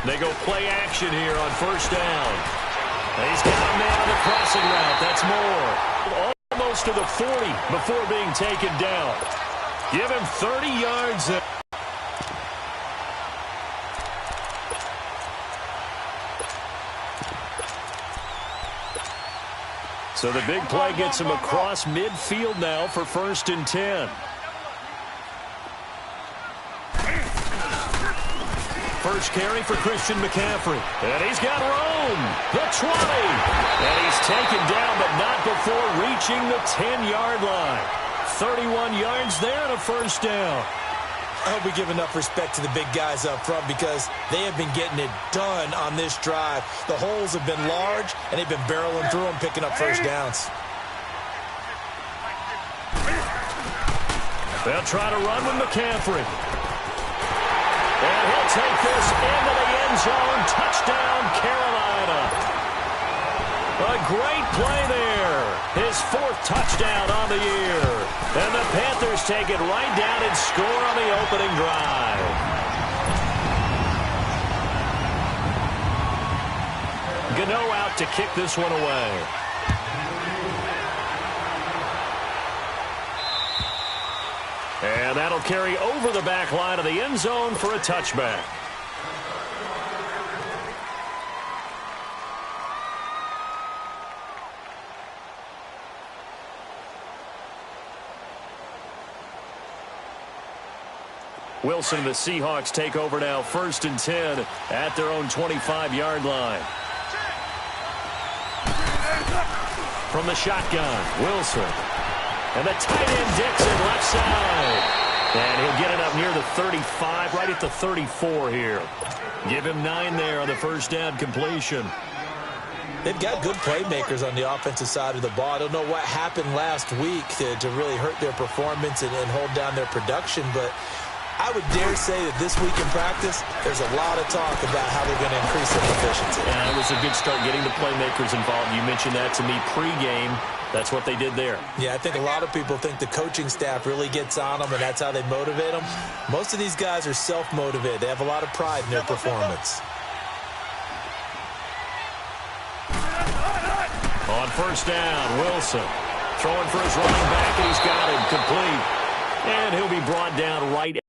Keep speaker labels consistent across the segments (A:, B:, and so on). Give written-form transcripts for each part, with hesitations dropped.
A: They go play action here on first down. He's got a man on the crossing route. That's more. Almost to the 40 before being taken down. Give him 30 yards. So the big play gets him across midfield now for 1st and 10. First carry for Christian McCaffrey. And he's got room. The 20. And he's taken down, but not before reaching the 10-yard line. 31 yards there and a first down.
B: I hope we give enough respect to the big guys up front because they have been getting it done on this drive. The holes have been large, and they've been barreling through them, picking up first downs.
A: They'll try to run with McCaffrey. And he'll take this into the end zone. Touchdown, Carolina. A great play there. His 4th touchdown on the year. And the Panthers take it right down and score on the opening drive. Gano out to kick this one away. And that'll carry over the back line of the end zone for a touchback. Wilson and the Seahawks take over now, 1st and 10 at their own 25-yard line. From the shotgun, Wilson. And the tight end, Dixon, left side. And he'll get it up near the 35, right at the 34 here. Give him 9 there on the first down completion.
B: They've got good playmakers on the offensive side of the ball. I don't know what happened last week to really hurt their performance and hold down their production, but I would dare say that this week in practice, there's a lot of talk about how they're going to increase their efficiency.
A: And it was a good start getting the playmakers involved. You mentioned that to me pregame. That's what they did there.
B: Yeah, I think a lot of people think the coaching staff really gets on them, and that's how they motivate them. Most of these guys are self-motivated. They have a lot of pride in their performance.
A: On first down, Wilson throwing for his running back, and he's got it complete. And he'll be brought down right.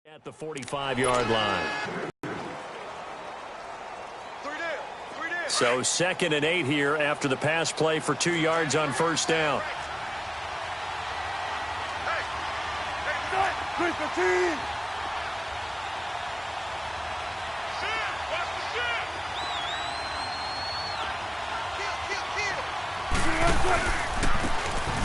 A: At the 45-yard line. So 2nd and 8 here after the pass play for 2 yards on first down.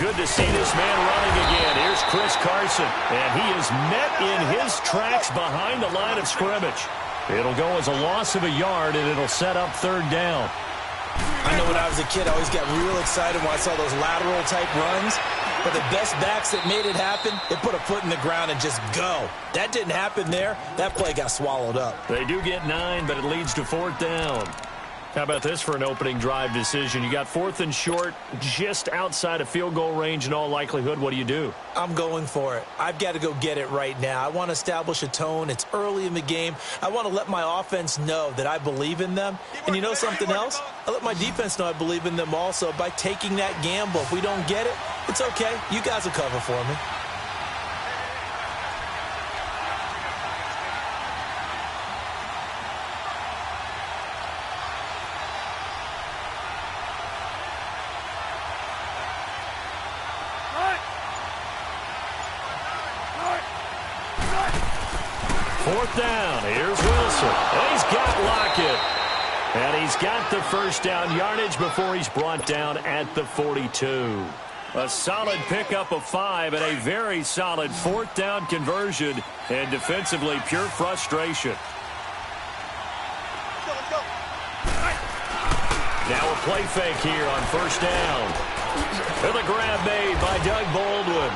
A: Good to see this man running again. Here's Chris Carson, and he is met in his tracks behind the line of scrimmage. It'll go as a loss of a yard, and it'll set up 3rd down.
B: I know when I was a kid, I always got real excited when I saw those lateral-type runs. But the best backs that made it happen, they put a foot in the ground and just go. That didn't happen there. That play got swallowed up.
A: They do get 9, but it leads to 4th down. How about this for an opening drive decision? You got 4th and short, just outside of field goal range in all likelihood. What do you do?
B: I'm going for it. I've got to go get it right now. I want to establish a tone. It's early in the game. I want to let my offense know that I believe in them. And you know something else? I let my defense know I believe in them also by taking that gamble. If we don't get it, it's okay. You guys will cover for me.
A: Fourth down. Here's Wilson. And he's got Lockett. And he's got the first down yardage before he's brought down at the 42. A solid pickup of 5 and a very solid 4th down conversion. And defensively, pure frustration. Now a play fake here on first down. And the grab made by Doug Baldwin.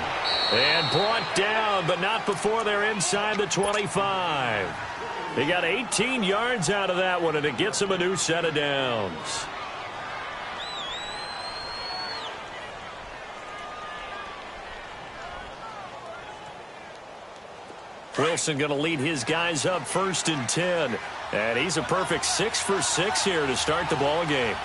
A: And brought down, but not before they're inside the 25. They got 18 yards out of that one, and it gets them a new set of downs. Wilson going to lead his guys up 1st and 10. And he's a perfect 6 for 6 here to start the ball game.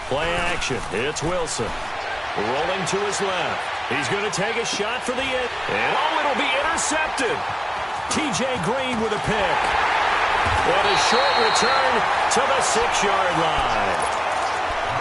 A: Play action. It's Wilson. Rolling to his left. He's going to take a shot for the end. And it'll be intercepted. T.J. Green with a pick. And a short return to the 6-yard line.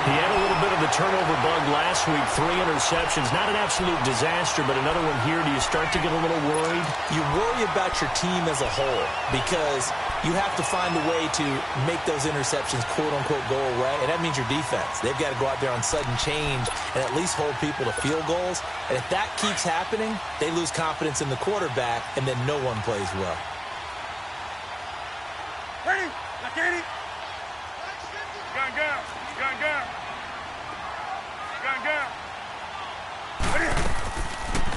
A: He had a little bit of the turnover bug last week. 3 interceptions. Not an absolute disaster, but another one here. Do you start to get a little worried?
B: You worry about your team as a whole because you have to find a way to make those interceptions, quote-unquote, go away, and that means your defense. They've got to go out there on sudden change and at least hold people to field goals. And if that keeps happening, they lose confidence in the quarterback, and then no one plays well.
C: Ready? Ready? Gun, gun. Gun, gun. Gun, gun.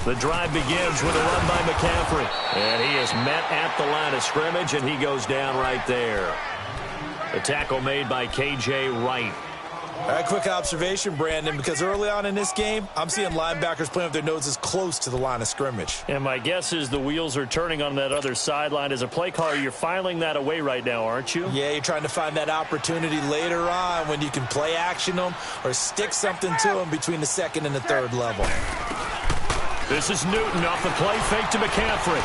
A: The drive begins with a run by McCaffrey. And he is met at the line of scrimmage, and he goes down right there. The tackle made by K.J. Wright.
B: All right, quick observation, Brandon, because early on in this game, I'm seeing linebackers playing with their noses close to the line of scrimmage.
A: And my guess is the wheels are turning on that other sideline. As a play caller, you're filing that away right now, aren't you?
B: Yeah, you're trying to find that opportunity later on when you can play action them or stick something to them between the 2nd and the 3rd level.
A: This is Newton off the play fake to McCaffrey.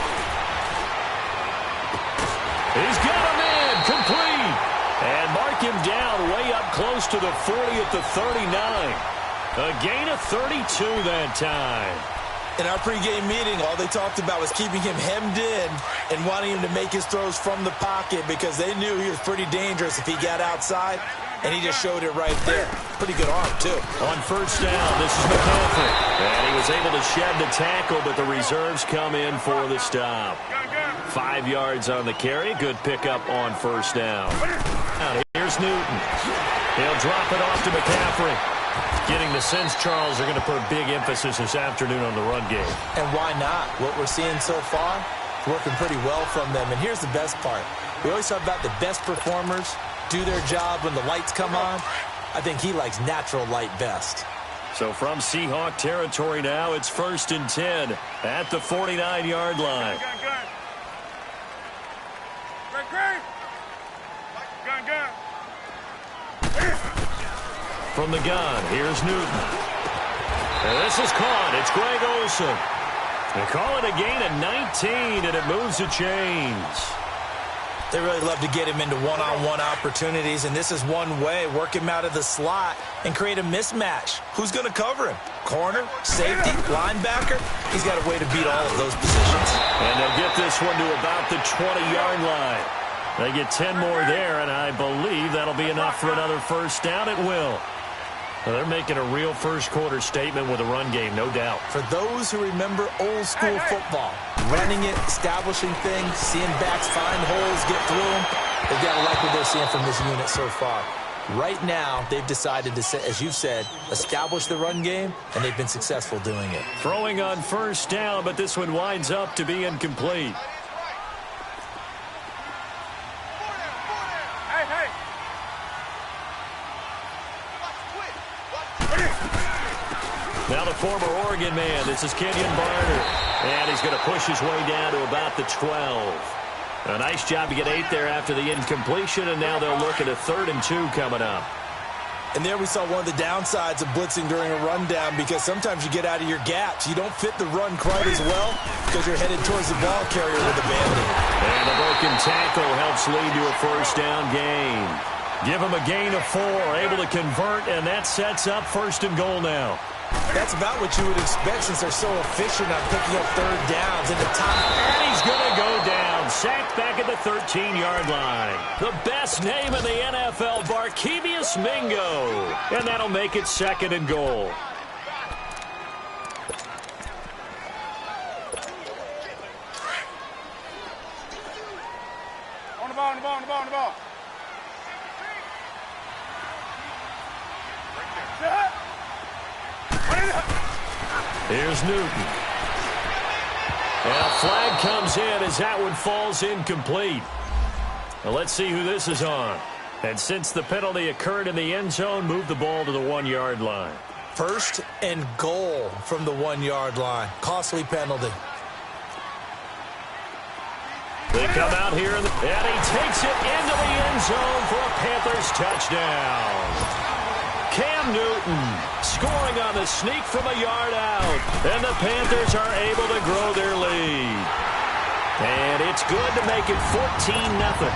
A: He's got him in, complete. And mark him down way up close to the 40 at the 39. A gain of 32 that time.
B: In our pregame meeting, all they talked about was keeping him hemmed in and wanting him to make his throws from the pocket because they knew he was pretty dangerous if he got outside, and he just showed it right there. Pretty good arm, too.
A: On 1st down, this is McCaffrey. And he was able to shed the tackle, but the reserves come in for the stop. 5 yards on the carry. Good pickup on 1st down. Now here's Newton. He'll drop it off to McCaffrey. Getting the sense, Charles, are going to put a big emphasis this afternoon on the run game.
B: And why not? What we're seeing so far is working pretty well from them. And here's the best part. We always talk about the best performers do their job when the lights come on. I think he likes natural light best.
A: So from Seahawk territory now, it's 1st and 10 at the 49-yard line. From the gun, here's Newton. And this is caught. It's Greg Olsen. They call it a gain of 19, and it moves the chains.
B: They really love to get him into one-on-one opportunities, and this is one way. Work him out of the slot and create a mismatch. Who's going to cover him? Corner, safety, linebacker? He's got a way to beat all of those positions.
A: And they'll get this one to about the 20-yard line. They get 10 more there, and I believe that'll be enough for another 1st down. It will. Well, they're making a real first-quarter statement with a run game, no doubt.
B: For those who remember old-school football, running it, establishing things, seeing backs find holes, get through them, they've got to like what they're seeing from this unit so far. Right now, they've decided to, as you've said, establish the run game, and they've been successful doing it.
A: Throwing on 1st down, but this one winds up to be incomplete. Now the former Oregon man, this is Kenyon Barner. And he's going to push his way down to about the 12. A nice job to get 8 there after the incompletion, and now they'll look at a 3rd and 2 coming up.
B: And there we saw one of the downsides of blitzing during a rundown because sometimes you get out of your gaps. You don't fit the run quite as well because you're headed towards the ball carrier with a bandit.
A: And the broken tackle helps lead to a 1st down gain. Give him a gain of 4, able to convert, and that sets up 1st and goal now.
B: That's about what you would expect since they're so efficient on picking up 3rd downs in the top.
A: And he's going to go down. Sacked back at the 13-yard line. The best last name in the NFL, Barkevious Mingo. And that'll make it 2nd and goal.
C: On the ball, on the ball, on the ball, on the ball.
A: Here's Newton. And a flag comes in as that one falls incomplete. Now let's see who this is on. And since the penalty occurred in the end zone, move the ball to the 1-yard line.
B: 1st and goal from the 1-yard line. Costly penalty.
A: They come out here, and he takes it into the end zone for a Panthers touchdown. Cam Newton scoring on the sneak from a yard out. And the Panthers are able to grow their lead. And it's good to make it 14-0.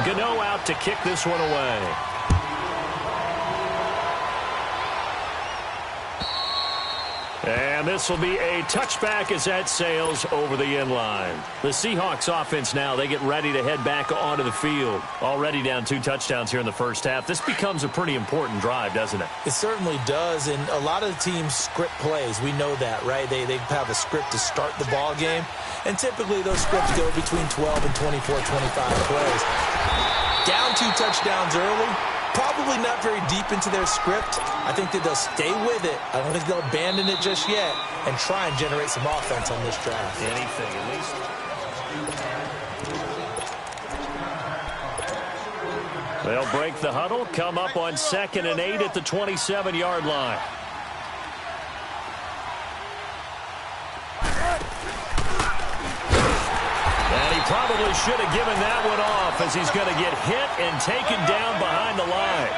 A: Gano out to kick this one away. And this will be a touchback as that sails over the end line. The Seahawks offense now, they get ready to head back onto the field. Already down 2 touchdowns here in the first half. This becomes a pretty important drive, doesn't it?
B: It certainly does, and a lot of the teams script plays. We know that, right? They have a script to start the ball game, and typically those scripts go between 12 and 24, 25 plays. Down 2 touchdowns early. Probably not very deep into their script. I think that they'll stay with it. I don't think they'll abandon it just yet and try and generate some offense on this drive.
A: Anything, at least. They'll break the huddle, come up on 2nd and 8 at the 27-yard line. Probably should have given that one off as he's going to get hit and taken down behind the line.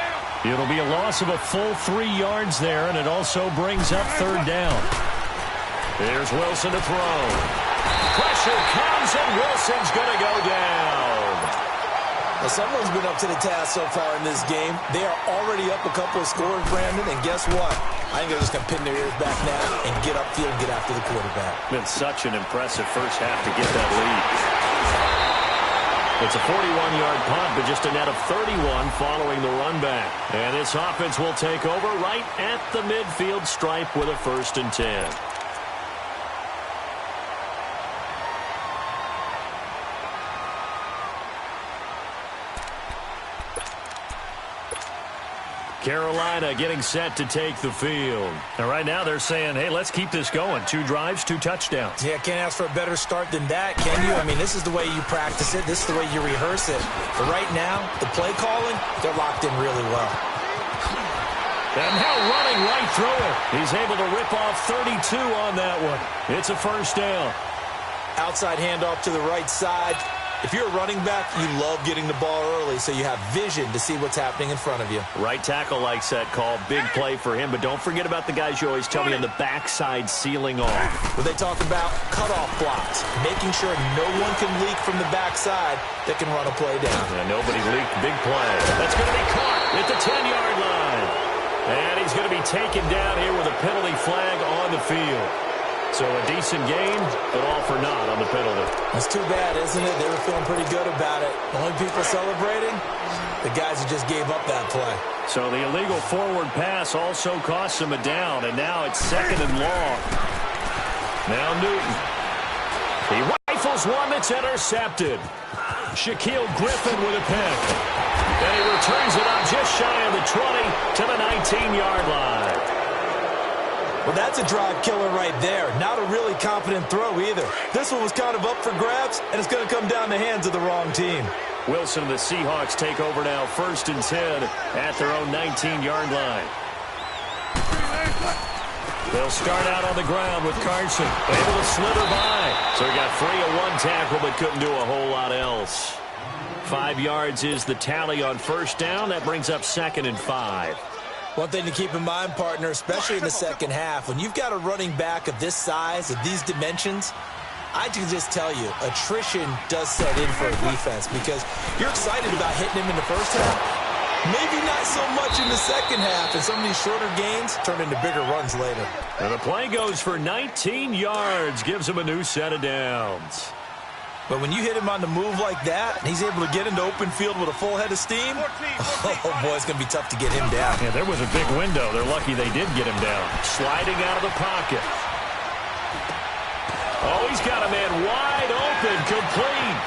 A: It'll be a loss of a full 3 yards there, and it also brings up 3rd down. Here's Wilson to throw. Pressure comes, and Wilson's going to go down.
B: Well, someone's been up to the task so far in this game. They are already up a couple of scores, Brandon, and guess what? I think they're just going to pin their ears back now and get upfield and get after the quarterback.
A: Been such an impressive first half to get that lead. It's a 41-yard punt, but just a net of 31 following the run back. And this offense will take over right at the midfield stripe with a 1st and 10. Carolina getting set to take the field. And right now they're saying, hey, let's keep this going. 2 drives, 2 touchdowns.
B: Yeah, can't ask for a better start than that, can you? I mean, this is the way you practice it. This is the way you rehearse it. But right now, the play calling, they're locked in really well.
A: And now running right through it. He's able to rip off 32 on that one. It's a 1st down.
B: Outside handoff to the right side. If you're a running back, you love getting the ball early so you have vision to see what's happening in front of you.
A: Right tackle likes that call. Big play for him, but don't forget about the guys you always tell me on the backside sealing off.
B: When they talk about cutoff blocks, making sure no one can leak from the backside that can run a play down.
A: Yeah, nobody leaked. Big play. That's going to be caught at the 10-yard line. And he's going to be taken down here with a penalty flag on the field. So a decent game, but all for naught on the penalty.
B: That's too bad, isn't it? They were feeling pretty good about it. The only people celebrating, the guys who just gave up that play.
A: So the illegal forward pass also costs him a down, and now it's 2nd and long. Now Newton. He rifles one that's intercepted. Shaquille Griffin with a pick. And he returns it up just shy of the 20 to the 19-yard line.
B: Well, that's a drive killer right there. Not a really confident throw either. This one was kind of up for grabs, and it's going to come down the hands of the wrong team.
A: Wilson and the Seahawks take over now 1st and 10 at their own 19-yard line. They'll start out on the ground with Carson, able to slither by. So he got free of 1 tackle but couldn't do a whole lot else. 5 yards is the tally on 1st down. That brings up 2nd and 5.
B: One thing to keep in mind, partner, especially in the second half, when you've got a running back of this size, of these dimensions, I can just tell you, attrition does set in for a defense because you're excited about hitting him in the first half. Maybe not so much in the second half, and some of these shorter gains turn into bigger runs later.
A: And the play goes for 19 yards, gives him a new set of downs.
B: But when you hit him on the move like that, and he's able to get into open field with a full head of steam, oh, boy, it's going to be tough to get him down.
A: Yeah, there was a big window. They're lucky they did get him down. Sliding out of the pocket. Oh, he's got a man wide open, complete.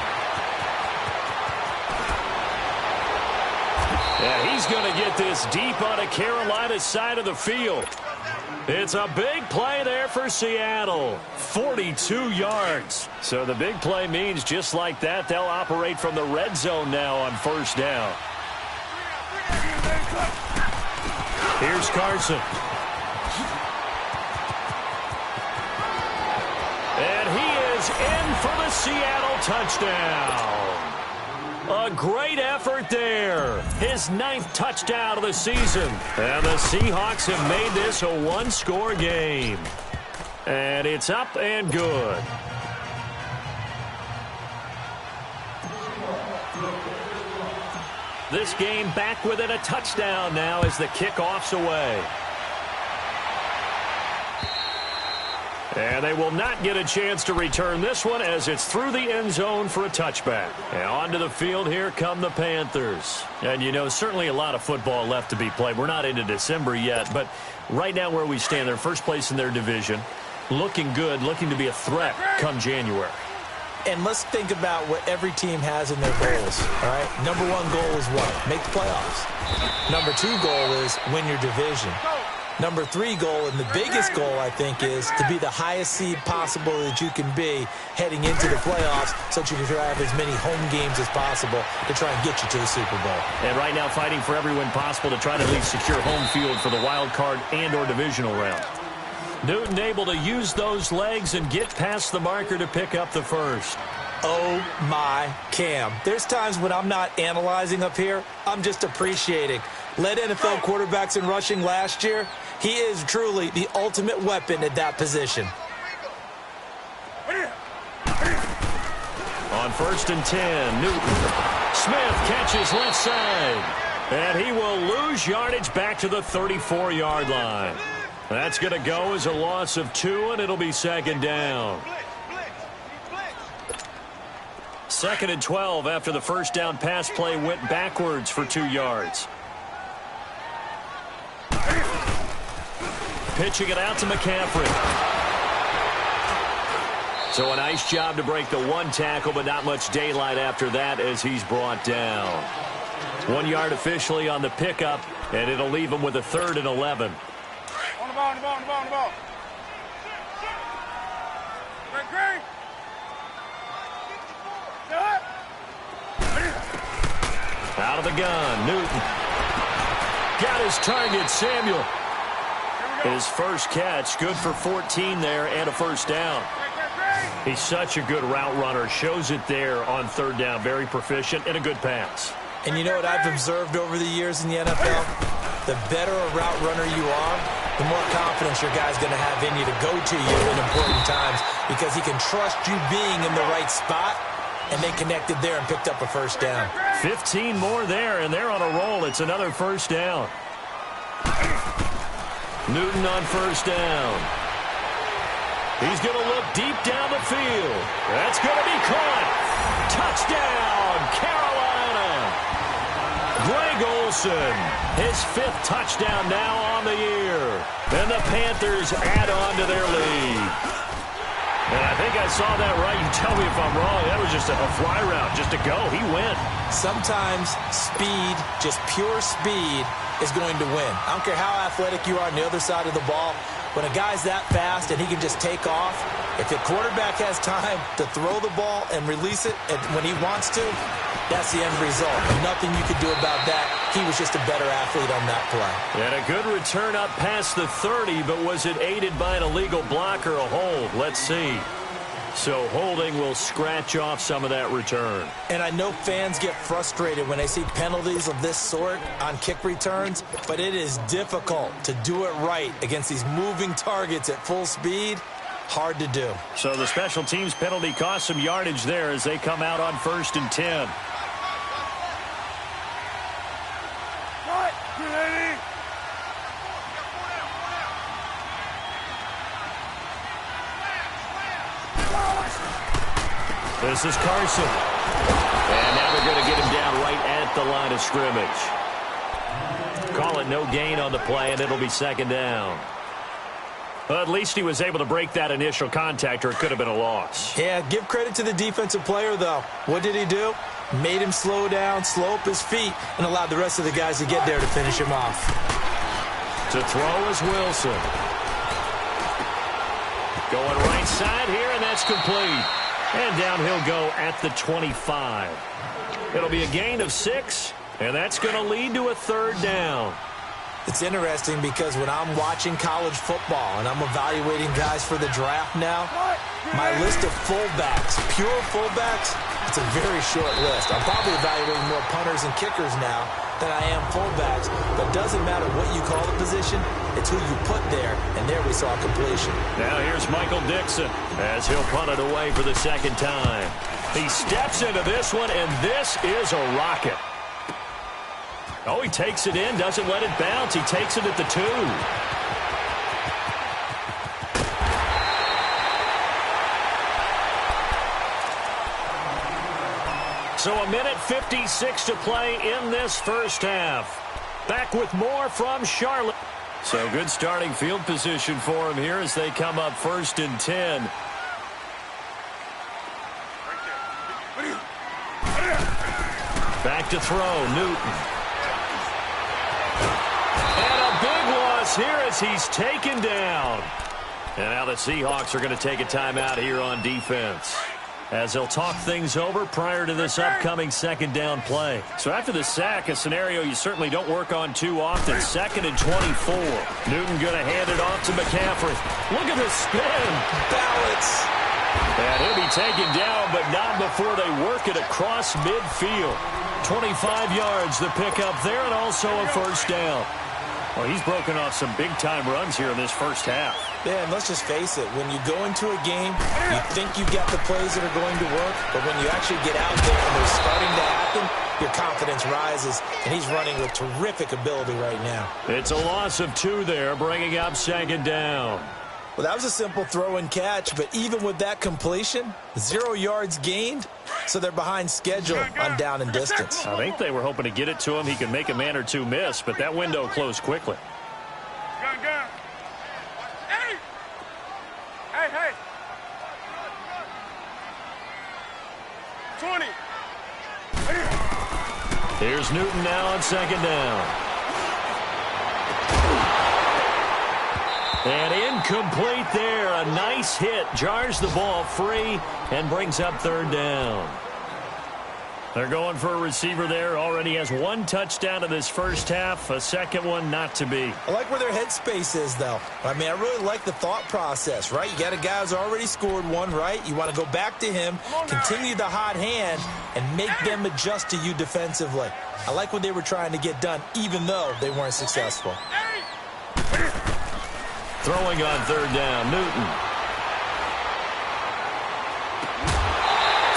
A: Yeah, he's going to get this deep on a Carolina side of the field. It's a big play there for Seattle. 42 yards. So the big play means just like that, they'll operate from the red zone now on first down. Here's Carson. And he is in for the Seattle touchdown. A great effort there. His 9th touchdown of the season. And the Seahawks have made this a one-score game. And it's up and good. This game back within a touchdown now as the kickoff's away. And they will not get a chance to return this one as it's through the end zone for a touchback. And onto the field, here come the Panthers. And, you know, certainly a lot of football left to be played. We're not into December yet, but right now where we stand, they're first place in their division. Looking good, looking to be a threat come January.
B: And let's think about what every team has in their goals, all right? Number 1 goal is what? Make the playoffs. Number 2 goal is win your division. Number 3 goal, and the biggest goal, I think, is to be the highest seed possible that you can be heading into the playoffs so that you can have as many home games as possible to try and get you to the Super Bowl.
A: And right now fighting for every win possible to try to at least secure home field for the wild card and or divisional round. Newton able to use those legs and get past the marker to pick up the first.
B: Oh, my Cam. There's times when I'm not analyzing up here. I'm just appreciating. Led NFL quarterbacks in rushing last year. He is truly the ultimate weapon at that position.
A: On 1st and 10, Newton. Smith catches left side. And he will lose yardage back to the 34-yard line. That's going to go as a loss of 2, and it'll be 2nd down. 2nd and 12 after the first down pass play went backwards for 2 yards. Pitching it out to McCaffrey. So a nice job to break the 1 tackle, but not much daylight after that as he's brought down. 1 yard officially on the pickup, and it'll leave him with a 3rd and 11.
C: On the ball, on the ball, on the ball, on the ball. Great.
A: Out of the gun, Newton. Got his target, Samuel. His first catch, good for 14 there and a first down. He's such a good route runner. Shows it there on 3rd down. Very proficient and a good pass.
B: And you know what I've observed over the years in the NFL? The better a route runner you are, the more confidence your guy's going to have in you to go to you in important times because he can trust you being in the right spot, and they connected there and picked up a first down.
A: 15 more there, and they're on a roll. It's another first down. Newton on first down. He's going to look deep down the field. That's going to be caught. Touchdown, Carolina. Greg Olsen, his 5th touchdown now on the year. And the Panthers add on to their lead. And I think I saw that right. You tell me if I'm wrong. That was just a fly route, just a go. He went.
B: Sometimes speed, just pure speed, is going to win. I don't care how athletic you are on the other side of the ball. When a guy's that fast and he can just take off, if the quarterback has time to throw the ball and release it when he wants to, that's the end result. Nothing you could do about that. He was just a better athlete on that play.
A: And a good return up past the 30, but was it aided by an illegal block or a hold? Let's see. So holding will scratch off some of that return.
B: And I know fans get frustrated when they see penalties of this sort on kick returns, but it is difficult to do it right against these moving targets at full speed. Hard to do.
A: So the special teams penalty cost some yardage there as they come out on 1st and 10. This is Carson. And now they're going to get him down right at the line of scrimmage. Call it no gain on the play, and it'll be second down. Well, at least he was able to break that initial contact, or it could have been a loss.
B: Yeah, give credit to the defensive player, though. What did he do? Made him slow down, slow up his feet, and allowed the rest of the guys to get there to finish him off.
A: To throw is Wilson. Going right side here, and that's complete. And down he'll go at the 25. It'll be a gain of 6, and that's going to lead to a third down.
B: It's interesting because when I'm watching college football and I'm evaluating guys for the draft now, my list of fullbacks, pure fullbacks, it's a very short list. I'm probably evaluating more punters and kickers now than I am fullbacks, but it doesn't matter what you call the position, it's who you put there, and there we saw completion.
A: Now here's Michael Dixon as he'll punt it away for the second time. He steps into this one, and this is a rocket. Oh, he takes it in, doesn't let it bounce. He takes it at the 2. So a minute 56 to play in this first half. Back with more from Charlotte. So good starting field position for him here as they come up 1st and 10. Back to throw, Newton. And a big loss here as he's taken down. And now the Seahawks are going to take a timeout here on defense, as they'll talk things over prior to this upcoming second down play. So after the sack, a scenario you certainly don't work on too often. 2nd and 24. Newton going to hand it off to McCaffrey. Look at the spin.
B: Balance.
A: And he'll be taken down, but not before they work it across midfield. 25 yards the pickup there, and also a first down. Well, he's broken off some big-time runs here in this first half.
B: Yeah, and let's just face it. When you go into a game, you think you've got the plays that are going to work, but when you actually get out there and they're starting to happen, your confidence rises, and he's running with terrific ability right now.
A: It's a loss of 2 there, bringing up second down.
B: Well, that was a simple throw and catch, but even with that completion, 0 yards gained, so they're behind schedule on down and distance.
A: I think they were hoping to get it to him. He could make a man or two miss, but that window closed quickly.
C: Hey. 20.
A: Here's Newton now on second down. And incomplete there. A nice hit. Jars the ball free and brings up third down. They're going for a receiver there. Already has 1 touchdown in this first half. A second one not to be.
B: I like where their headspace is, though. I mean, I really like the thought process, right? You got a guy who's already scored 1, right? You want to go back to him, continue the hot hand, and make them adjust to you defensively. I like what they were trying to get done, even though they weren't successful.
A: Throwing on third down, Newton.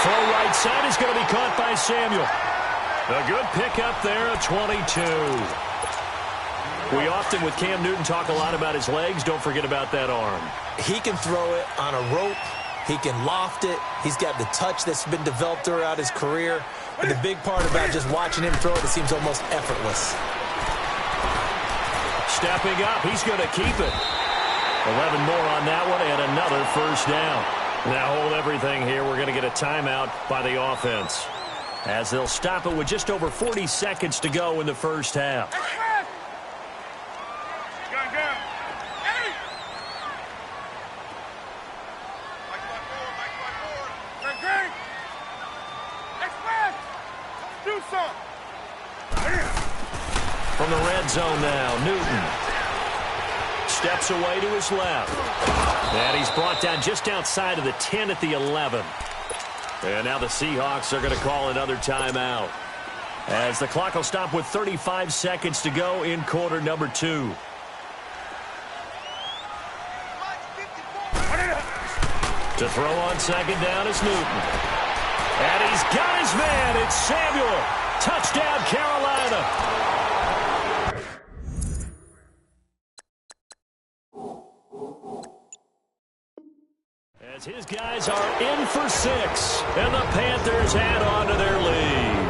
A: Throw right side is going to be caught by Samuel. A good pickup there, a 22. We often, with Cam Newton, talk a lot about his legs. Don't forget about that arm.
B: He can throw it on a rope. He can loft it. He's got the touch that's been developed throughout his career. And the big part about just watching him throw it seems almost effortless.
A: Stepping up, he's going to keep it. 11 more on that one, and another first down. Now hold everything here. We're going to get a timeout by the offense, as they'll stop it with just over 40 seconds to go in the first half. From the red zone now, Newton steps away to his left. And he's brought down just outside of the 10 at the 11. And now the Seahawks are going to call another timeout, as the clock will stop with 35 seconds to go in quarter number 2. To throw on second down is Newton. And he's got his man. It's Samuel. Touchdown, Carolina. As his guys are in for 6, and the Panthers add on to their lead.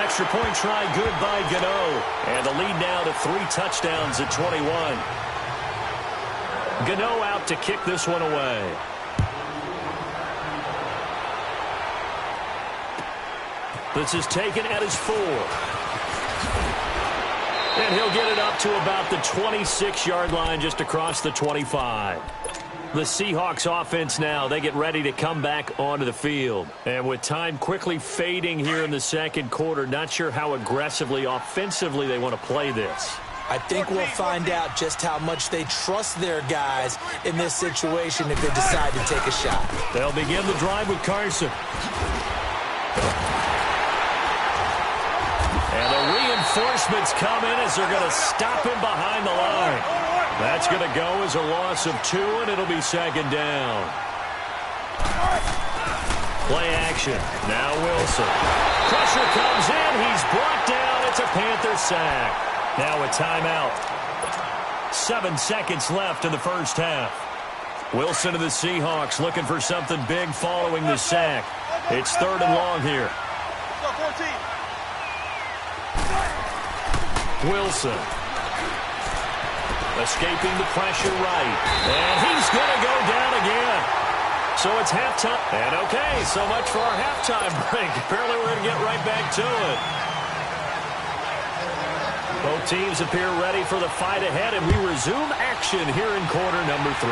A: Extra point try good by Gano. And the lead now to 3 touchdowns at 21. Gano out to kick this one away. This is taken at his 4. And he'll get it up to about the 26-yard line, just across the 25. The Seahawks offense now, they get ready to come back onto the field. And with time quickly fading here in the second quarter, not sure how aggressively, offensively they want to play this.
B: I think we'll find out just how much they trust their guys in this situation if they decide to take a shot.
A: They'll begin the drive with Carson. And the reinforcements come in as they're going to stop him behind the line. That's going to go as a loss of 2, and it'll be second down. Play action. Now Wilson. Pressure comes in. He's brought down. It's a Panther sack. Now a timeout. 7 seconds left in the first half. Wilson of the Seahawks looking for something big following the sack. It's 3rd and long here. Wilson. Escaping the pressure right. And he's going to go down again. So it's halftime. And okay, so much for our halftime break. Apparently we're going to get right back to it. Both teams appear ready for the fight ahead, and we resume action here in quarter number 3.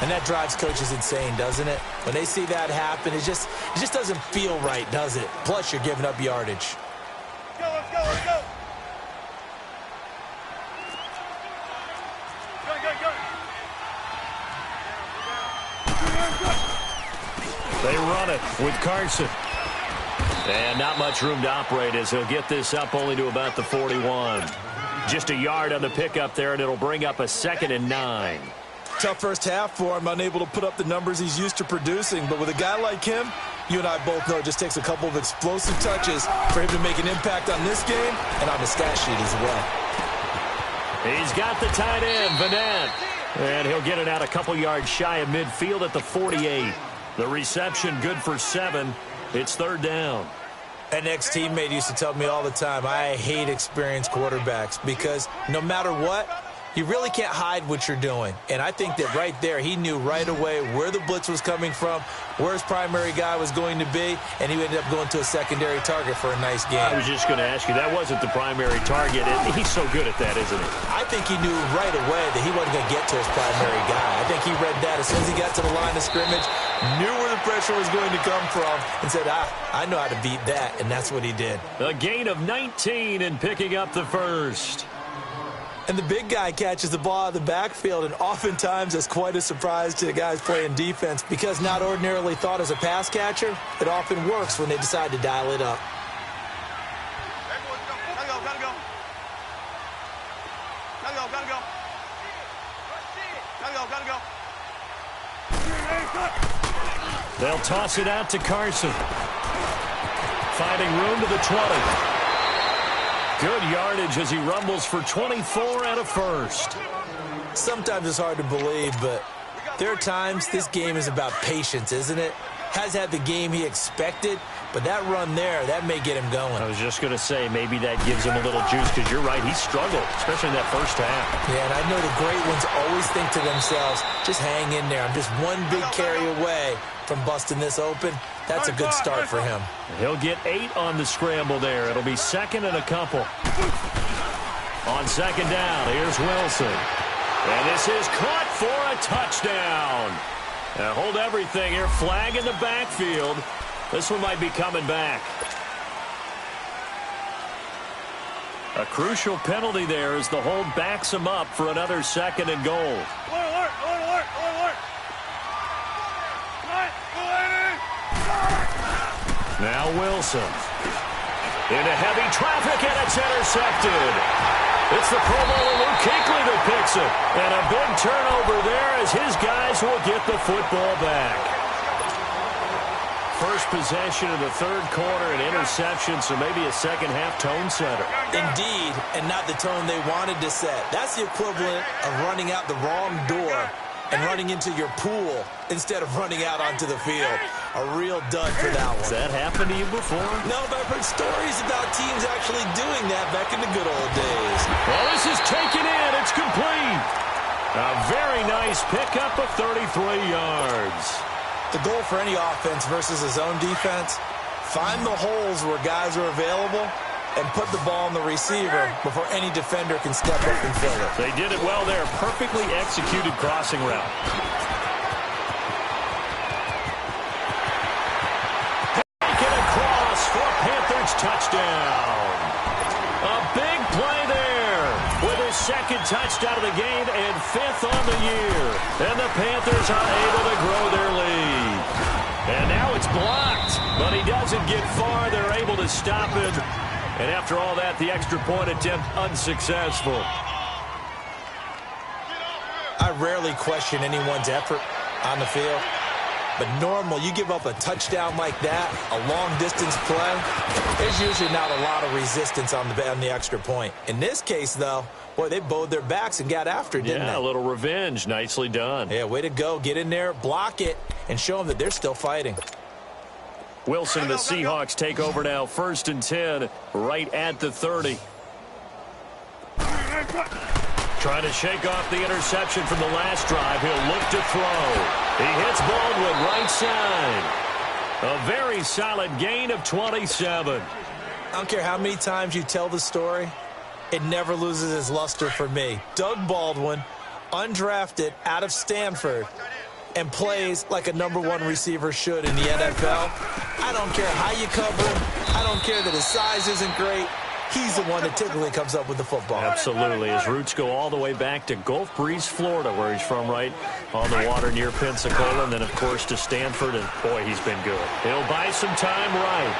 B: And that drives coaches insane, doesn't it? When they see that happen, it just doesn't feel right, does it? Plus, you're giving up yardage.
C: Let's go, let's go.
A: They run it with Carson. And not much room to operate as he'll get this up only to about the 41. Just a yard on the pickup there, and it'll bring up a 2nd and 9.
B: Tough first half for him, unable to put up the numbers he's used to producing. But with a guy like him, you and I both know it just takes a couple of explosive touches for him to make an impact on this game and on the stat sheet as well.
A: He's got the tight end, Vanette. And he'll get it out a couple yards shy of midfield at the 48. The reception good for 7. It's 3rd down.
B: An ex-teammate used to tell me all the time, I hate experienced quarterbacks because no matter what, you really can't hide what you're doing. And I think that right there, he knew right away where the blitz was coming from, where his primary guy was going to be, and he ended up going to a secondary target for a nice game.
A: I was just going to ask you, that wasn't the primary target. He's so good at that, isn't he?
B: I think he knew right away that he wasn't going to get to his primary guy. I think he read that as soon as he got to the line of scrimmage, knew where the pressure was going to come from, and said, I know how to beat that, and that's what he did.
A: A gain of 19 and picking up the first.
B: And the big guy catches the ball out of the backfield, and oftentimes that's quite a surprise to the guys playing defense because not ordinarily thought as a pass catcher, it often works when they decide to dial it up.
A: They'll toss it out to Carson. Finding room to the 20. Good yardage as he rumbles for 24 and a first.
B: Sometimes it's hard to believe, but there are times this game is about patience, isn't it? Has had the game he expected, but that run there, that may get him going.
A: I was just going to say, maybe that gives him a little juice, because you're right, he struggled, especially in that first half.
B: Yeah, and I know the great ones always think to themselves, just hang in there. I'm just one big carry away from busting this open. That's a good start for him.
A: He'll get 8 on the scramble there. It'll be 2nd and a couple. On 2nd down, here's Wilson. And this is caught for a touchdown. Now hold everything here. Flag in the backfield. This one might be coming back. A crucial penalty there as the hold backs him up for another 2nd and goal.
C: Alert, alert, alert, alert.
A: Now Wilson. Into heavy traffic, and it's intercepted. It's the Pro Bowler Luke Kuechly that picks it. And a big turnover there as his guys will get the football back. first possession of the third quarter, an interception, so maybe a second-half tone setter.
B: Indeed, and not the tone they wanted to set. That's the equivalent of running out the wrong door and running into your pool instead of running out onto the field. A real dud for that one.
A: Has that happened to you before?
B: No, but I've heard stories about teams actually doing that back in the good old days.
A: Well, this is taken in. It's complete. A very nice pickup of 33 yards.
B: The goal for any offense versus his own defense, find the holes where guys are available and put the ball on the receiver before any defender can step up and fill it.
A: They did it well there. Perfectly executed crossing route. Taken across for Panthers touchdown. A big play there with his second touchdown of the game and fifth on the year. And the Panthers are able to grow their lead. And now it's blocked, but he doesn't get far. They're able to stop him. And after all that, the extra point attempt unsuccessful.
B: I rarely question anyone's effort on the field. But normal, you give up a touchdown like that, a long-distance play, there's usually not a lot of resistance on the extra point. In this case, though, boy, they bowed their backs and got after it, didn't they?
A: Yeah, a little revenge. Nicely done.
B: Yeah, way to go. Get in there, block it, and show them that they're still fighting.
A: Wilson and the Seahawks take over now. 1st and 10, right at the 30. Trying to shake off the interception from the last drive. He'll look to throw. He hits Baldwin right side. A very solid gain of 27.
B: I don't care how many times you tell the story, it never loses its luster for me. Doug Baldwin, undrafted out of Stanford, and plays like a #1 receiver should in the NFL. I don't care how you cover him. I don't care that his size isn't great. He's the one that typically comes up with the football.
A: Absolutely. His roots go all the way back to Gulf Breeze, Florida, where he's from, right on the water near Pensacola, and then, of course, to Stanford, and, boy, he's been good. He'll buy some time right.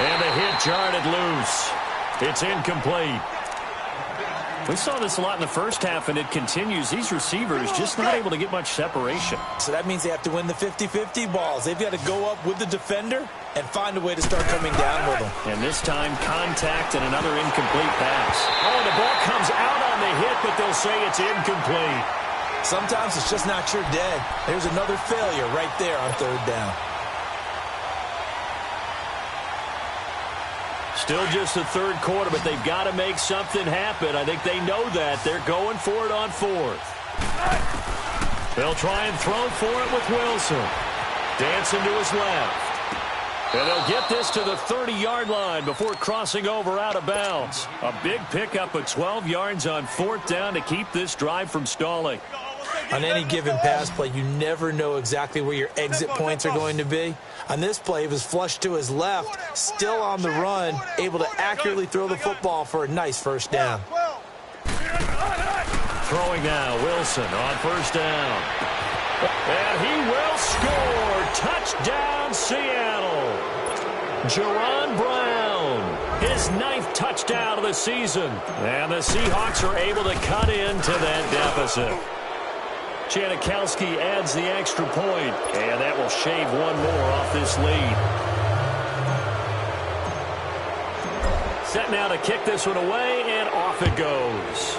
A: And the hit jarred it loose. It's incomplete. We saw this a lot in the first half, and it continues. These receivers just not able to get much separation.
B: So that means they have to win the 50-50 balls. They've got to go up with the defender and find a way to start coming down with them.
A: And this time, contact and another incomplete pass. Oh, the ball comes out on the hit, but they'll say it's incomplete.
B: Sometimes it's just not your day. There's another failure right there on 3rd down.
A: Still just the 3rd quarter, but they've got to make something happen. I think they know that. They're going for it on 4th. They'll try and throw for it with Wilson. Dancing to his left. And they'll get this to the 30-yard line before crossing over out of bounds. A big pickup of 12 yards on 4th down to keep this drive from stalling.
B: On any given pass play, you never know exactly where your exit points are going to be. On this play, he was flushed to his left, still on the run, able to accurately throw the football for a nice 1st down.
A: Throwing now, Wilson on 1st down. And he will score. Touchdown, Seattle. Jaron Brown, his 9th touchdown of the season. And the Seahawks are able to cut into that deficit. Janikowski adds the extra point, and that will shave one more off this lead. Set now to kick this one away, and off it goes.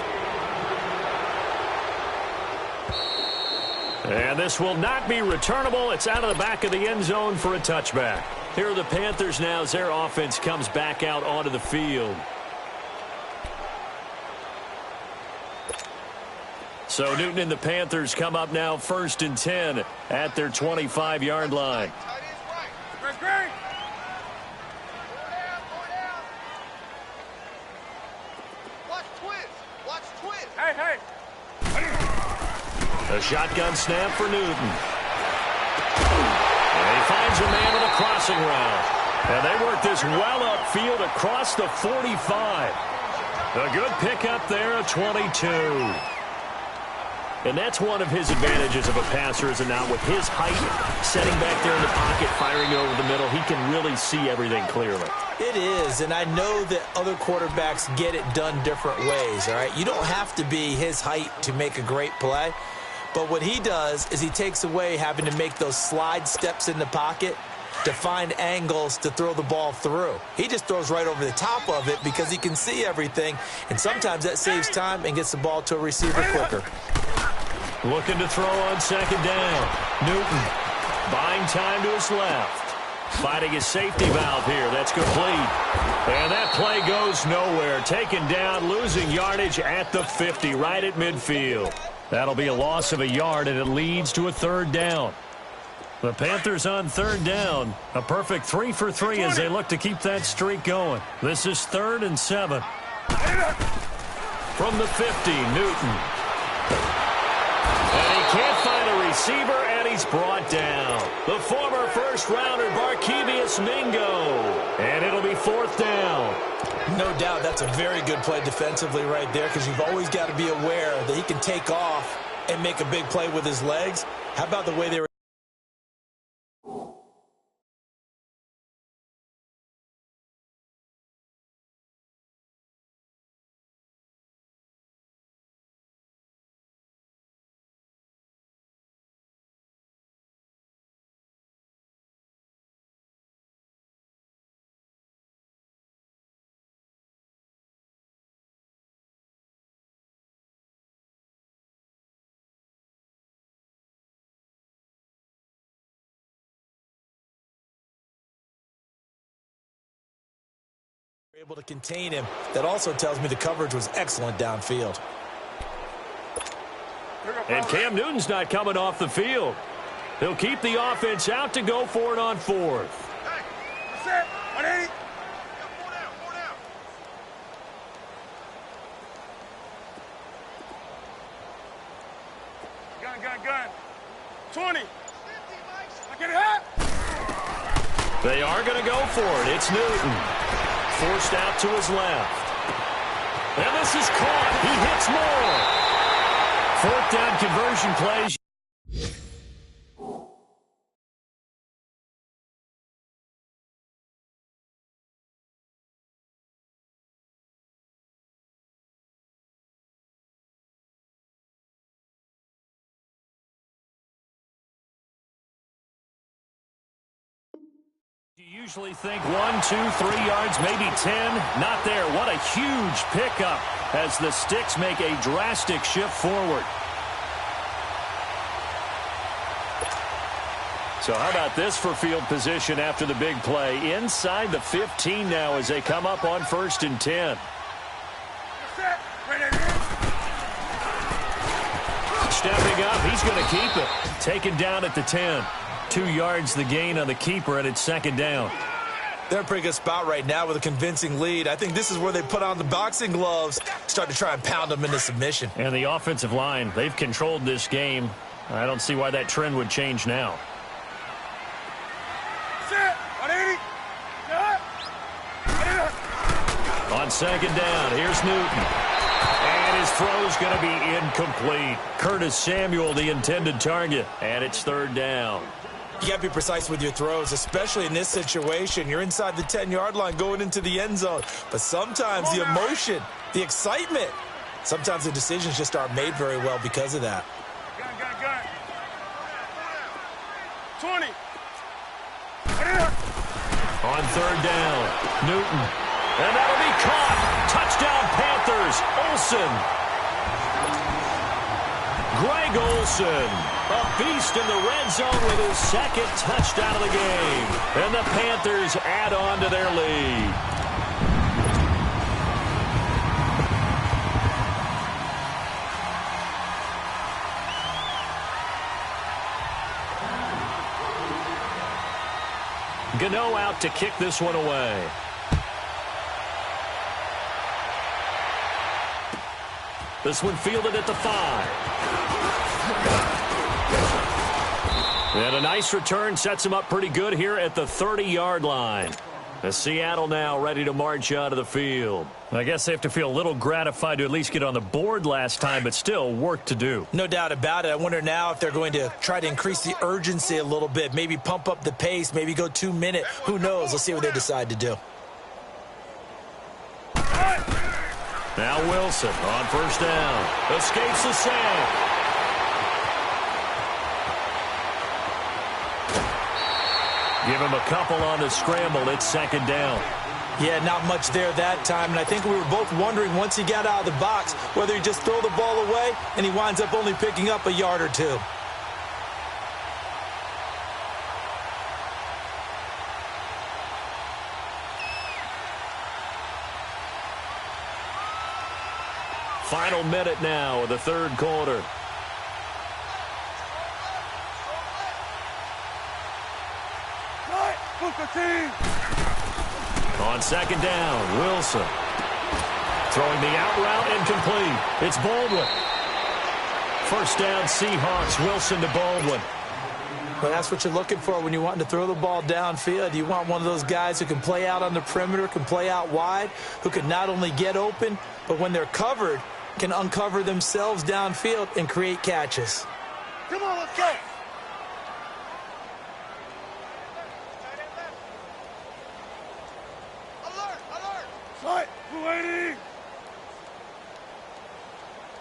A: And this will not be returnable. It's out of the back of the end zone for a touchback. Here are the Panthers now as their offense comes back out onto the field. So Newton and the Panthers come up now 1st and 10 at their 25-yard line.
C: Hey.
A: A shotgun snap for Newton. And he finds a man with a crossing route. And they work this well upfield across the 45. A good pickup there at 22. And that's one of his advantages of a passer, is it not? With his height, setting back there in the pocket, firing it over the middle, he can really see everything clearly.
B: It is, and I know that other quarterbacks get it done different ways, all right? You don't have to be his height to make a great play, But what he does is he takes away having to make those slide steps in the pocket to find angles to throw the ball through. He just throws right over the top of it because he can see everything, and sometimes that saves time and gets the ball to a receiver quicker.
A: Looking to throw on second down. Newton buying time to his left. Finding his safety valve here. That's complete. And that play goes nowhere. Taken down, losing yardage at the 50, right at midfield. That'll be a loss of a yard, and it leads to a third down. The Panthers on third down. A perfect 3 for 3 as they look to keep that streak going. This is 3rd and 7. From the 50, Newton. And he can't find a receiver, and he's brought down. The former first-rounder, Barkevious Mingo. And it'll be 4th down.
B: No doubt that's a very good play defensively right there because you've always got to be aware that he can take off and make a big play with his legs. How about the way they were? Able to contain him. That also tells me the coverage was excellent downfield.
A: And Cam Newton's not coming off the field. He'll keep the offense out to go for it on 4th.
C: Hey, that's it. 180. Gun. 20. I get it hot.
A: They are going to go for it. It's Newton. Forced out to his left. And this is caught. He hits more. 4th down conversion plays. You usually think 1, 2, 3 yards, maybe 10. Not there. What a huge pickup as the Sticks make a drastic shift forward. So how about this for field position after the big play? Inside the 15 now as they come up on 1st and 10. Stepping up, he's going to keep it. Taken down at the 10. 2 yards the gain on the keeper, and it's 2nd down.
B: They're in a pretty good spot right now with a convincing lead. I think this is where they put on the boxing gloves, start to try and pound them into submission.
A: And the offensive line, they've controlled this game. I don't see why that trend would change now. On 2nd down, here's Newton. And his throw's going to be incomplete. Curtis Samuel, the intended target. And it's 3rd down.
B: You got to be precise with your throws, especially in this situation. You're inside the 10-yard line going into the end zone. But sometimes the emotion, the excitement, sometimes the decisions just aren't made very well because of that.
C: Gun. 20.
A: On 3rd down, Newton. And that'll be caught. Touchdown, Panthers. Olsen. Greg Olsen, a beast in the red zone with his 2nd touchdown of the game. And the Panthers add on to their lead. Gano out to kick this one away. This one fielded at the 5. And a nice return sets him up pretty good here at the 30-yard line. The Seattle now ready to march out of the field. I guess they have to feel a little gratified to at least get on the board last time, but still work to do.
B: No doubt about it. I wonder now if they're going to try to increase the urgency a little bit, maybe pump up the pace, maybe go 2-minute. Who knows? Let's see what they decide to do.
A: Now Wilson on 1st down. Escapes the sack. Give him a couple on the scramble. It's second down.
B: Yeah, not much there that time, and I think we were both wondering once he got out of the box whether he'd just throw the ball away, and he winds up only picking up a yard or two.
A: Final minute now of the third quarter. On second down, Wilson. Throwing the out route incomplete. It's Baldwin. First down, Seahawks. Wilson to Baldwin.
B: Well, that's what you're looking for when you're wanting to throw the ball downfield. You want one of those guys who can play out on the perimeter, can play out wide, who can not only get open, but when they're covered, can uncover themselves downfield and create catches.
C: Come on, let's go. Alert, alert. Sight, we're waiting.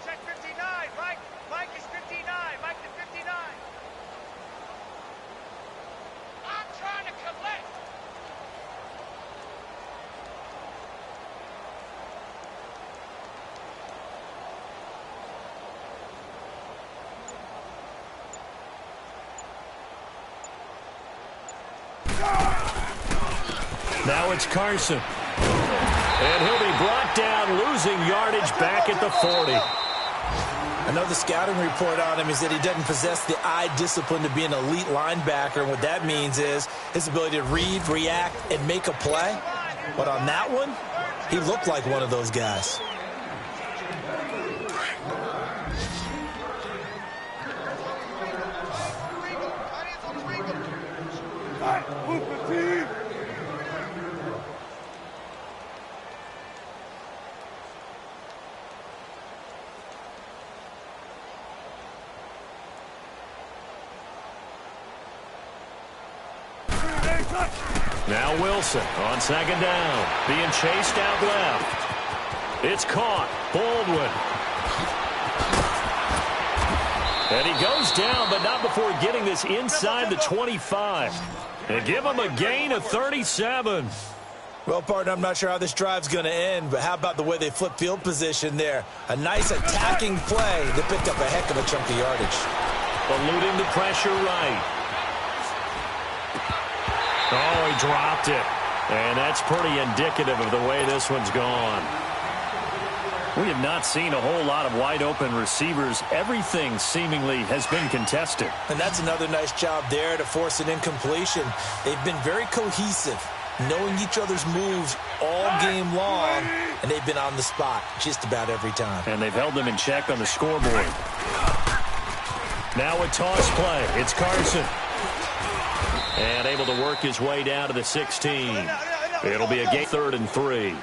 C: Check 59, Mike. Mike is 59. Mike to 59. I'm trying to collect.
A: Now it's Carson. And he'll be brought down, losing yardage back at the 40.
B: I know the scouting report on him is that he doesn't possess the eye discipline to be an elite linebacker. And what that means is his ability to read, react, and make a play. But on that one, he looked like one of those guys.
A: Now Wilson on second down, being chased out left. It's caught. Baldwin. And he goes down, but not before getting this inside the 25. And give him a gain of 37.
B: Well, partner, I'm not sure how this drive's going to end, but how about the way they flip field position there? A nice attacking play that picked up a heck of a chunk of yardage.
A: Eluding the pressure right. Oh, he dropped it. And that's pretty indicative of the way this one's gone. We have not seen a whole lot of wide-open receivers. Everything seemingly has been contested.
B: And that's another nice job there to force an incompletion. They've been very cohesive, knowing each other's moves all game long, and they've been on the spot just about every time.
A: And they've held them in check on the scoreboard. Now a toss play. It's Carson. And able to work his way down to the 16. It'll be a gain 3rd and 3.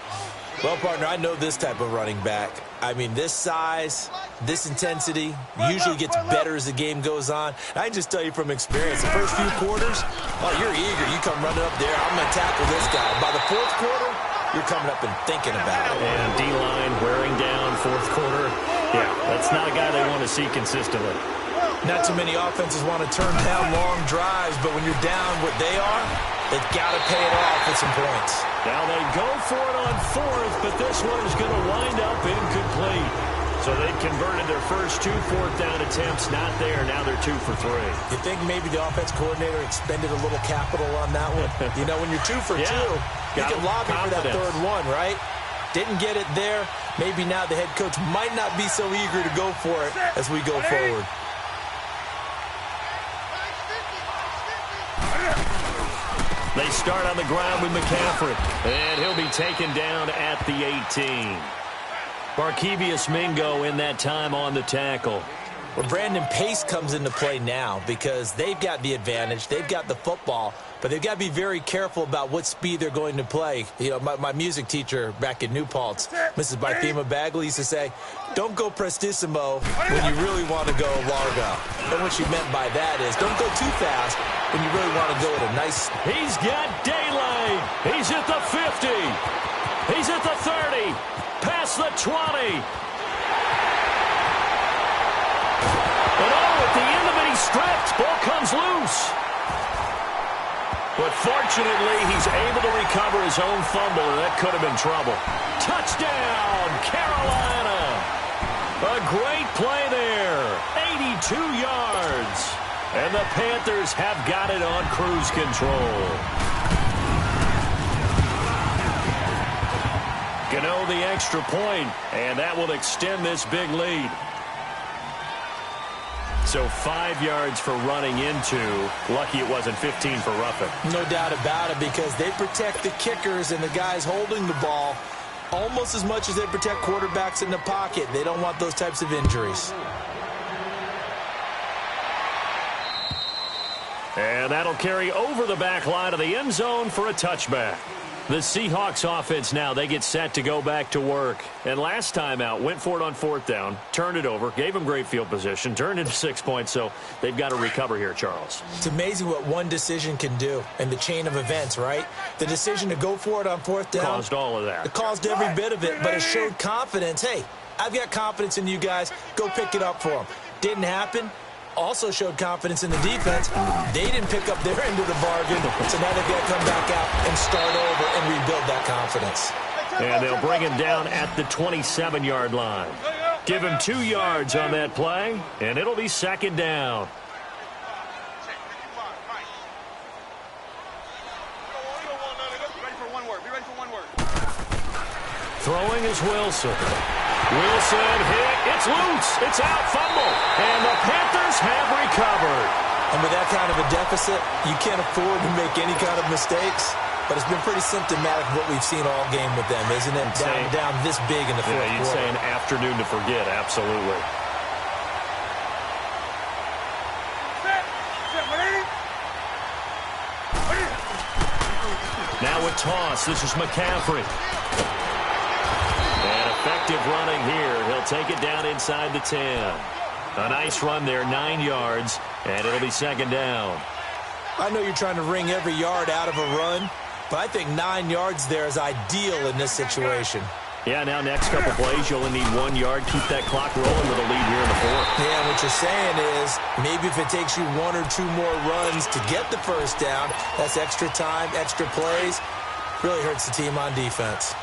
B: Well, partner, I know this type of running back. I mean, this size, this intensity usually gets better as the game goes on. I can just tell you from experience, the first few quarters, oh, you're eager. You come running up there, I'm going to tackle this guy. By the 4th quarter, you're coming up and thinking about it.
A: And D-line wearing down 4th quarter. Yeah, that's not a guy they want to see consistently.
B: Not too many offenses want to turn down long drives, but when you're down what they are, they've got to pay it off with some points.
A: Now they go for it on 4th, but this one is going to wind up incomplete. So they converted their first 2 4th down attempts. Not there. Now they're 2 for 3.
B: You think maybe the offense coordinator expended a little capital on that one? You know, when you're 2 for 2, you can lobby for that 3rd one, right? Didn't get it there. Maybe now the head coach might not be so eager to go for it as we go forward.
A: They start on the ground with McCaffrey, and he'll be taken down at the 18. Barkevious Mingo in that time on the tackle.
B: Well, Brandon, pace comes into play now because they've got the advantage. They've got the football, but they've got to be very careful about what speed they're going to play. You know, my music teacher back in New Paltz, Mrs. Bythema Bagley, used to say, don't go prestissimo when you really want to go largo. And what she meant by that is don't go too fast when you really want to go at a nice...
A: He's got daylight. He's at the 50. He's at the 30. Past the 20. And oh, at the end of it, he stripped. Ball comes loose. But Fortunately, he's able to recover his own fumble, and that could have been trouble. Touchdown, Carolina! A great play there, 82 yards. And the Panthers have got it on cruise control. Gano the extra point, and that will extend this big lead. So 5 yards for running into. Lucky it wasn't 15 for roughing.
B: No doubt about it, because they protect the kickers and the guys holding the ball almost as much as they protect quarterbacks in the pocket. They don't want those types of injuries.
A: And that'll carry over the back line of the end zone for a touchback. The Seahawks offense now, they get set to go back to work. And last time out, went for it on 4th down, turned it over, gave them great field position, turned into 6 points, so they've got to recover here, Charles.
B: It's amazing what one decision can do in the chain of events, right? The decision to go for it on 4th down.
A: Caused all of that.
B: It caused every bit of it, but it showed confidence. Hey, I've got confidence in you guys. Go pick it up for them. Didn't happen. Also showed confidence in the defense. They didn't pick up their end of the bargain, so now they've got to come back out and start over and rebuild that confidence.
A: And they'll bring him down at the 27-yard line. Give him 2 yards on that play, and it'll be 2nd down. Throwing is Wilson. Wilson hit. It's loose. It's out. Fumble. And the Panthers have recovered.
B: And with that kind of a deficit, you can't afford to make any kind of mistakes. But it's been pretty symptomatic of what we've seen all game with them, isn't it? Down this big in the fourth quarter.
A: You'd say an afternoon to forget. Absolutely. Now with toss, this is McCaffrey. And effective running here. He'll take it down inside the 10. A nice run there, 9 yards, and it'll be 2nd down.
B: I know you're trying to wring every yard out of a run, but I think 9 yards there is ideal in this situation.
A: Yeah, now next couple plays, you only need 1 yard. Keep that clock rolling with a lead here in the 4th.
B: Yeah, what you're saying is maybe if it takes you 1 or 2 more runs to get the first down, that's extra time, extra plays. Really hurts the team on defense.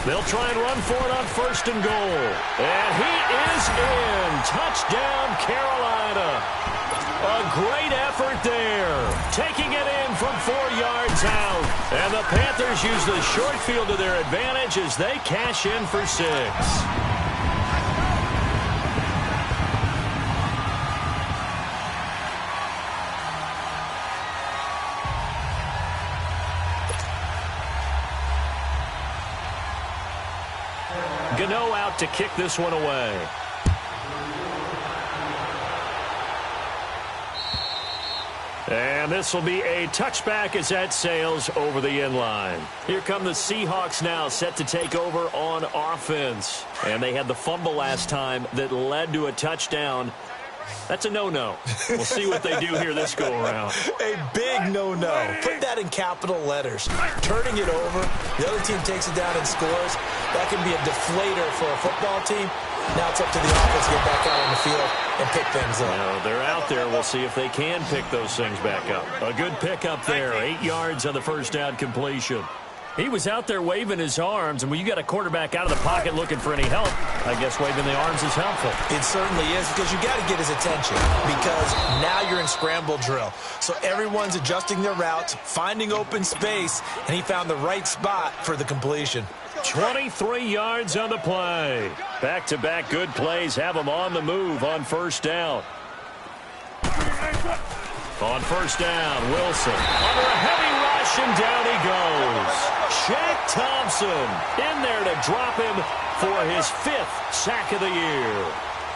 A: They'll try and run for it on 1st and goal. And he is in. Touchdown, Carolina. A great effort there. Taking it in from 4 yards out. And the Panthers use the short field to their advantage as they cash in for 6. Gano out to kick this one away. And this will be a touchback as that sails over the end line. Here come the Seahawks now, set to take over on offense. And they had the fumble last time that led to a touchdown. That's a no-no. We'll see what they do here this go-around.
B: A big no-no. Put that in capital letters. Turning it over, the other team takes it down and scores. That can be a deflator for a football team. Now it's up to the offense to get back out on the field and pick things up.
A: Now, they're out there. We'll see if they can pick those things back up. A good pickup there. 8 yards on the first down completion. He was out there waving his arms, and when you got a quarterback out of the pocket looking for any help, I guess waving the arms is helpful.
B: It certainly is, because you got to get his attention, because now you're in scramble drill. So everyone's adjusting their routes, finding open space, and he found the right spot for the completion.
A: 23 yards on the play. Back-to-back good plays have him on the move on 1st down. On 1st down, Wilson under a heavy rush, and down he goes. Shaq Thompson in there to drop him for his 5th sack of the year.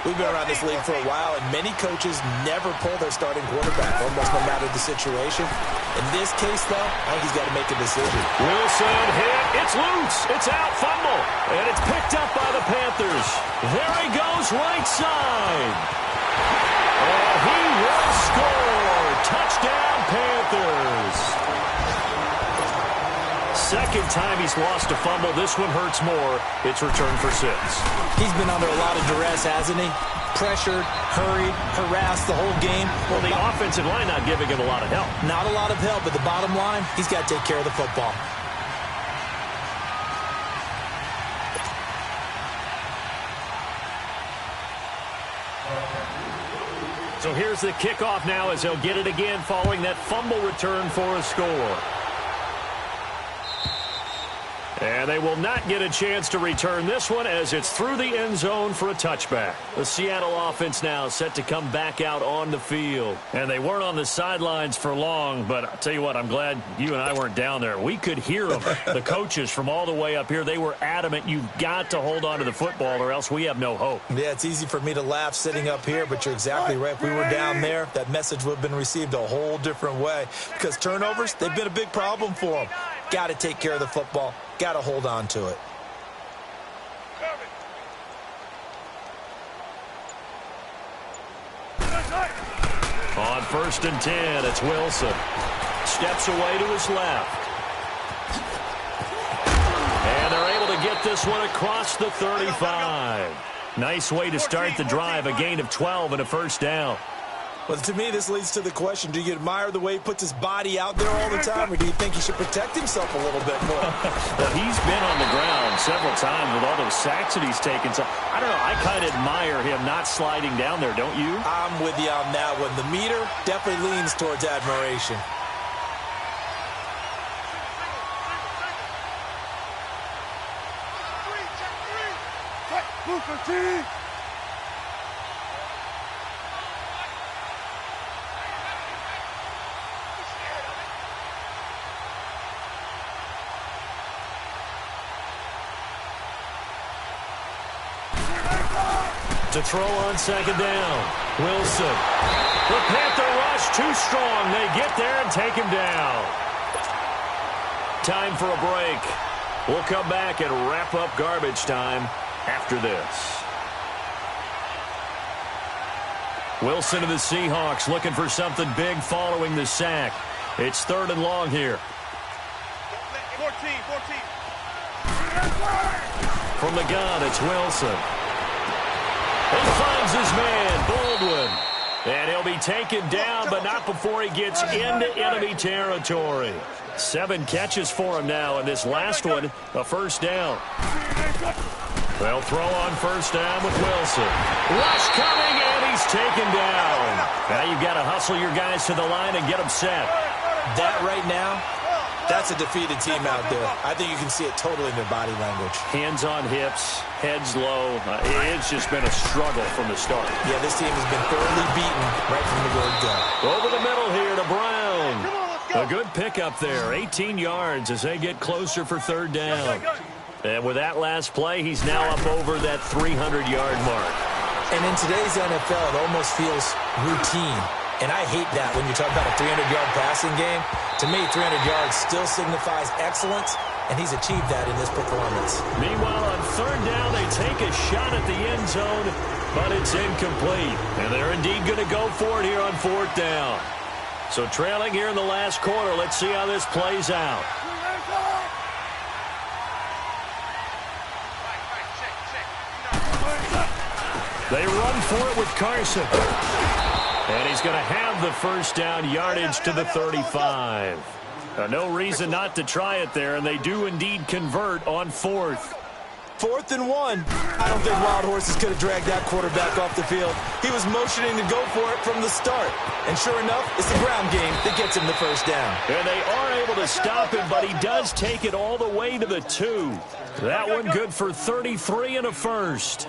B: We've been around this league for a while, and many coaches never pull their starting quarterback, almost no matter the situation. In this case, though, I think he's got to make a decision.
A: Wilson hit. It's loose. It's out. Fumble. And it's picked up by the Panthers. There he goes, right side. And he will score. Touchdown, Panthers. Second time he's lost a fumble. This one hurts more. It's returned for 6.
B: He's been under a lot of duress, hasn't he? Pressured, hurried, harassed the whole game.
A: Well, the offensive line not giving him a lot of help.
B: Not a lot of help, but the bottom line, he's got to take care of the football.
A: So here's the kickoff now as he'll get it again following that fumble return for a score. And they will not get a chance to return this one as it's through the end zone for a touchback. The Seattle offense now set to come back out on the field. And they weren't on the sidelines for long, but I'll tell you what, I'm glad you and I weren't down there. We could hear them. The coaches from all the way up here, they were adamant, you've got to hold on to the football or else we have no hope.
B: Yeah, it's easy for me to laugh sitting up here, but you're exactly right. If we were down there, that message would have been received a whole different way. Because turnovers, they've been a big problem for them. Got to take care of the football. Got to hold on to it.
A: On 1st and 10, it's Wilson. Steps away to his left. And they're able to get this one across the 35. Nice way to start the drive, a gain of 12 and a first down.
B: Well, to me, this leads to the question, do you admire the way he puts his body out there all the time, or do you think he should protect himself a little bit more?
A: Well, he's been on the ground several times with all those sacks that he's taken. So, I don't know, I kind of admire him not sliding down there, don't you?
B: I'm with you on that one. The meter definitely leans towards admiration.
A: To throw on 2nd down. Wilson. The Panther rush too strong. They get there and take him down. Time for a break. We'll come back and wrap up garbage time after this. Wilson and the Seahawks looking for something big following the sack. It's 3rd and long here.
C: 14.
A: From the gun, it's Wilson. He finds his man, Baldwin. And he'll be taken down, but not before he gets into enemy territory. 7 catches for him now, and this last one, a first down. They'll throw on 1st down with Wilson. Rush coming, and he's taken down. Now you've got to hustle your guys to the line and get them set.
B: That right now, that's a defeated team out there. I think you can see it totally in their body language.
A: Hands on hips, heads low. It's just been a struggle from the start.
B: Yeah, this team has been thoroughly beaten right from the word go.
A: Over the middle here to Brown. A good pickup there, 18 yards as they get closer for 3rd down. And with that last play, he's now up over that 300-yard mark.
B: And in today's NFL, it almost feels routine. And I hate that when you talk about a 300-yard passing game. To me, 300 yards still signifies excellence, and he's achieved that in this performance.
A: Meanwhile, on 3rd down, they take a shot at the end zone, but it's incomplete. And they're indeed going to go for it here on 4th down. So trailing here in the last quarter, let's see how this plays out. They run for it with Carson. And he's going to have the first down, yardage to the 35. No reason not to try it there, and they do indeed convert on 4th.
B: 4th and 1. I don't think Wild Horses could have dragged that quarterback off the field. He was motioning to go for it from the start. And sure enough, it's the ground game that gets him the first down.
A: And they are able to stop him, but he does take it all the way to the 2. That one good for 33 and a first.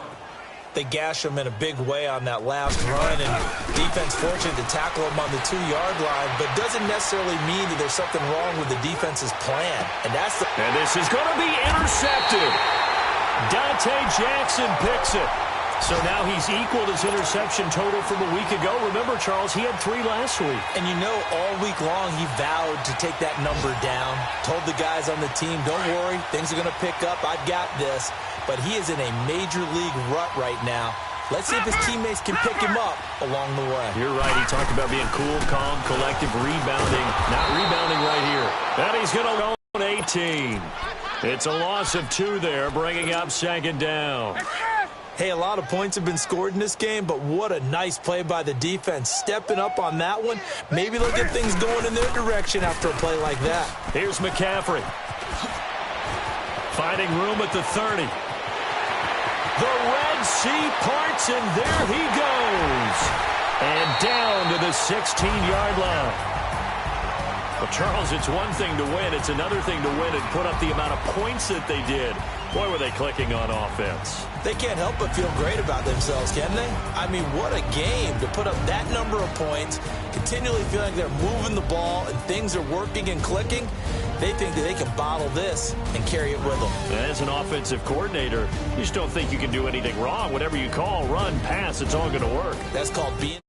B: They gash him in a big way on that last run, and defense fortunate to tackle him on the 2-yard line, but doesn't necessarily mean that there's something wrong with the defense's plan. And
A: this is going to be intercepted. Dante Jackson picks it. So now he's equaled his interception total from a week ago. Remember, Charles, he had 3 last week.
B: And you know, all week long he vowed to take that number down. Told the guys on the team, don't worry, things are going to pick up. I've got this. But he is in a major league rut right now. Let's see if his teammates can pick him up along the way.
A: You're right. He talked about being cool, calm, collective, rebounding. Not rebounding right here. And he's going to go on 18. It's a loss of 2 there, bringing up 2nd down.
B: Hey, a lot of points have been scored in this game, but what a nice play by the defense. Stepping up on that one. Maybe they'll get things going in their direction after a play like that.
A: Here's McCaffrey. Finding room at the 30. The Red Sea parts, and there he goes. And down to the 16-yard line. Well, Charles, it's one thing to win. It's another thing to win and put up the amount of points that they did. Boy, were they clicking on offense.
B: They can't help but feel great about themselves, can they? I mean, what a game to put up that number of points, continually feeling like they're moving the ball and things are working and clicking. They think that they can bottle this and carry it with them.
A: As an offensive coordinator, you just don't think you can do anything wrong. Whatever you call, run, pass, it's all going to work.
B: That's called being...